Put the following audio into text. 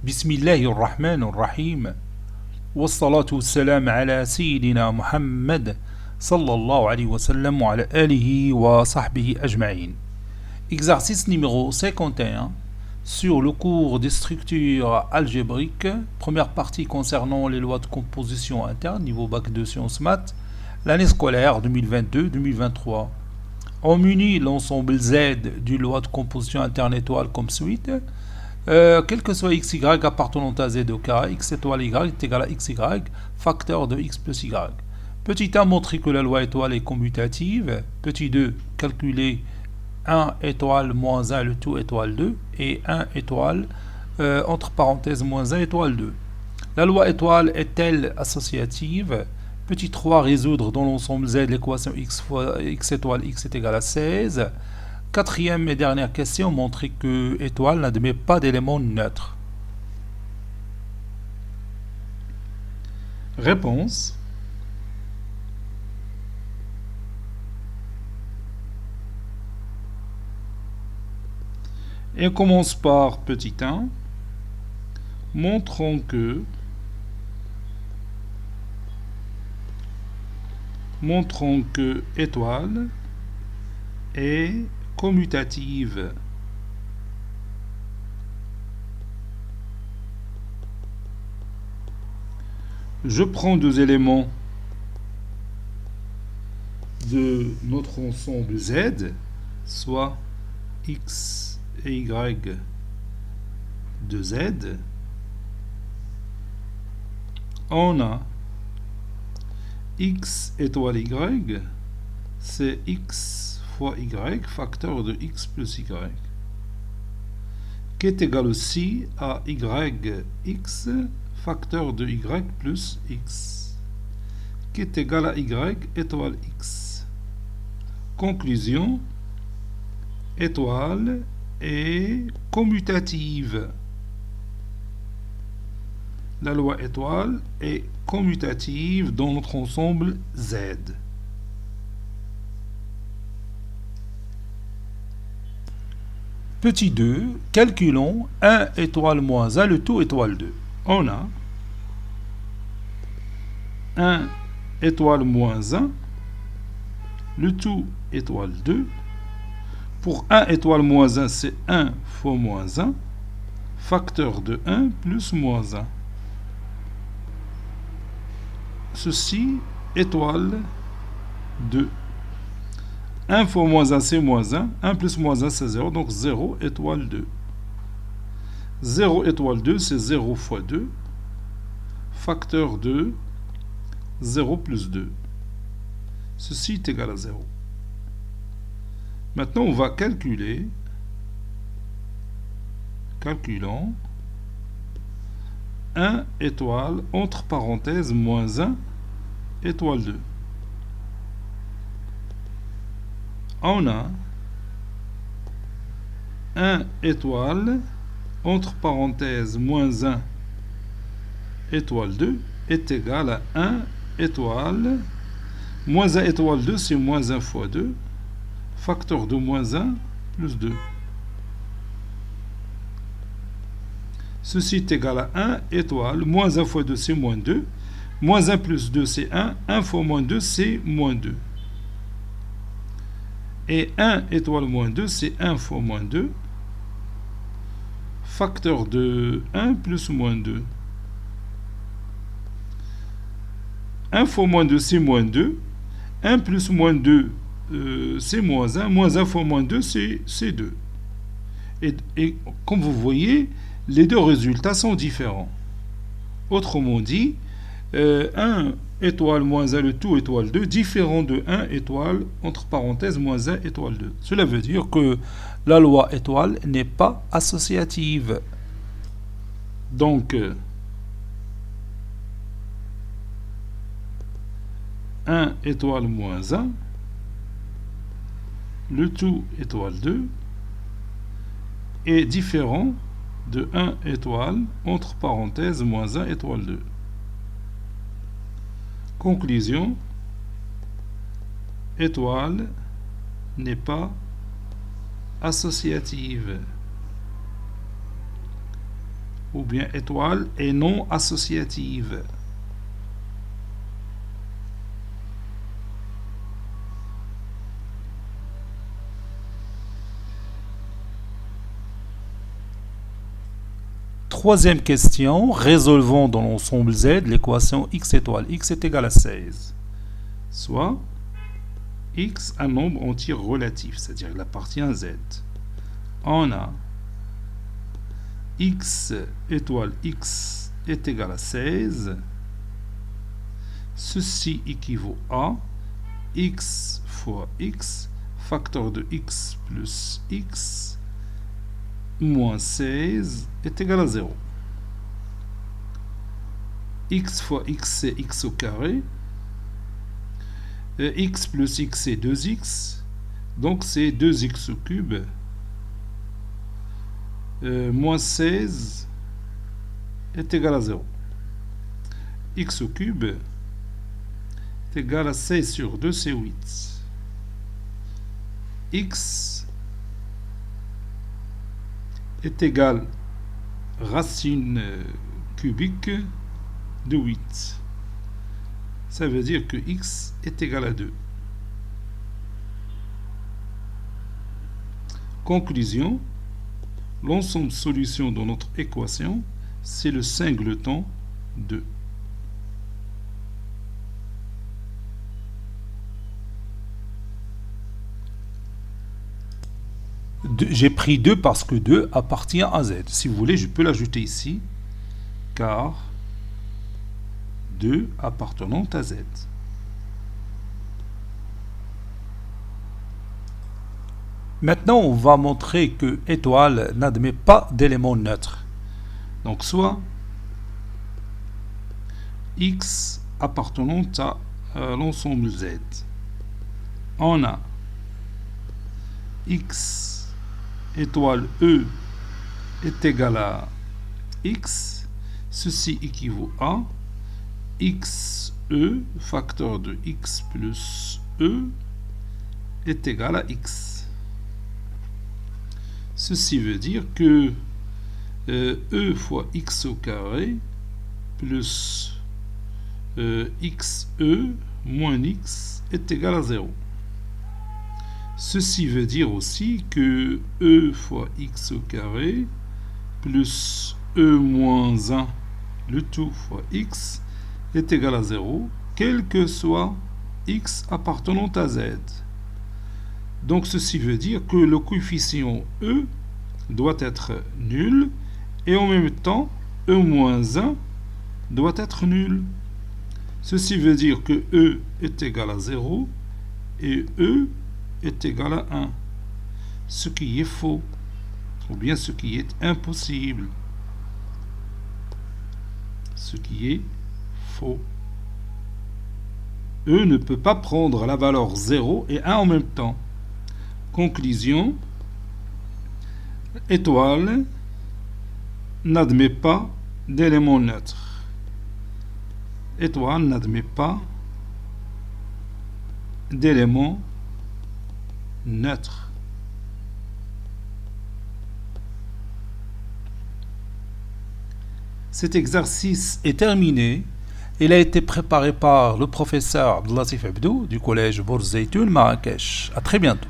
بسم الله الرحمن الرحيم والصلاة والسلام على سيدنا محمد صلى الله عليه وسلم وعلى آله وصحبه أجمعين. Exercice numéro 51 sur le cours des structures algébriques, première partie concernant les lois de composition interne, niveau bac de sciences maths, l'année scolaire 2022-2023. On munit l'ensemble Z d'une loi de composition interne étoile comme suite. Quel que soit xy appartenant à z au carré, x étoile y est égal à xy, facteur de x plus y. Petit 1, montrer que la loi étoile est commutative. Petit 2, calculer 1 étoile moins 1 le tout étoile 2 et 1 étoile entre parenthèses moins 1 étoile 2. La loi étoile est-elle associative? Petit 3, résoudre dans l'ensemble Z l'équation x fois x étoile x est égal à 16. Quatrième et dernière question, montrer que étoile n'admet pas d'éléments neutres. Réponse. Et on commence par petit 1. Montrons que étoile est commutative. Je prends deux éléments de notre ensemble Z, soit x et y de Z. On a x étoile y, c'est x fois y, facteur de x plus y, qui est égal aussi à yx, facteur de y plus x, qui est égal à y étoile x. Conclusion, étoile est commutative. La loi étoile est commutative dans notre ensemble Z. Petit 2, calculons 1 étoile moins 1 le tout étoile 2. On a 1 étoile moins 1 le tout étoile 2. Pour 1 étoile moins 1, c'est 1 fois moins 1, facteur de 1 plus moins 1. Ceci, étoile 2. 1 fois moins 1, c'est moins 1. 1 plus moins 1, c'est 0. Donc 0 étoile 2. 0 étoile 2, c'est 0 fois 2. Facteur de 0 plus 2. Ceci est égal à 0. Maintenant, on va calculer. Calculons 1 étoile entre parenthèses moins 1 étoile 2. On a 1 étoile entre parenthèses moins 1 étoile 2 est égal à 1 étoile moins 1 étoile 2, c'est moins 1 fois 2, facteur de moins 1 plus 2. Ceci est égal à 1 étoile, moins 1 fois 2 c'est moins 2, moins 1 plus 2 c'est 1, 1 fois moins 2 c'est moins 2. Et 1 étoile moins 2 c'est 1 fois moins 2, facteur de 1 plus moins 2. 1 fois moins 2 c'est moins 2, 1 plus moins 2 c'est moins 1, moins 1 fois moins 2 c'est 2. Et comme vous voyez, les deux résultats sont différents. Autrement dit, 1 étoile moins 1 le tout étoile 2 différent de 1 étoile entre parenthèses moins 1 étoile 2. Cela veut dire que la loi étoile n'est pas associative. Donc 1 étoile moins 1 le tout étoile 2 est différent de 1 étoile entre parenthèses moins 1 étoile 2. Conclusion, étoile n'est pas associative. ou bien étoile est non associative. Troisième question, résolvons dans l'ensemble Z l'équation x étoile x est égal à 16. Soit x un nombre entier relatif, c'est-à-dire il appartient à Z. On a x étoile x est égal à 16. Ceci équivaut à x fois x, facteur de x plus x, moins 16 est égal à 0. X fois x c'est x au carré. X plus x c'est 2x. Donc c'est 2x au cube. Moins 16 est égal à 0. X au cube est égal à 16 sur 2, c'est 8. X est égal racine cubique de 8. Ça veut dire que x est égal à 2. Conclusion, l'ensemble solution de notre équation, c'est le singleton 2. J'ai pris 2 parce que 2 appartient à Z. Si vous voulez, je peux l'ajouter ici, car 2 appartenant à Z. Maintenant, on va montrer que étoile n'admet pas d'éléments neutres. Donc, soit x appartenant à l'ensemble Z. On a x étoile E est égal à x. Ceci équivaut à xe, facteur de x plus e, est égal à x. Ceci veut dire que e fois x au carré plus xe moins x est égal à 0. Ceci veut dire aussi que e fois x au carré plus e moins 1, le tout fois x, est égal à 0, quel que soit x appartenant à z. Donc ceci veut dire que le coefficient e doit être nul, et en même temps, e moins 1 doit être nul. Ceci veut dire que e est égal à 0, et e est égal à 1, ce qui est faux, ou bien ce qui est impossible. Ce qui est faux. E ne peut pas prendre la valeur 0 et 1 en même temps. Conclusion, étoile n'admet pas d'éléments neutres. Étoile n'admet pas d'éléments neutre. Cet exercice est terminé. Il a été préparé par le professeur Abdelatif Abdou du collège Bourz Zeytoun Marrakech. À très bientôt.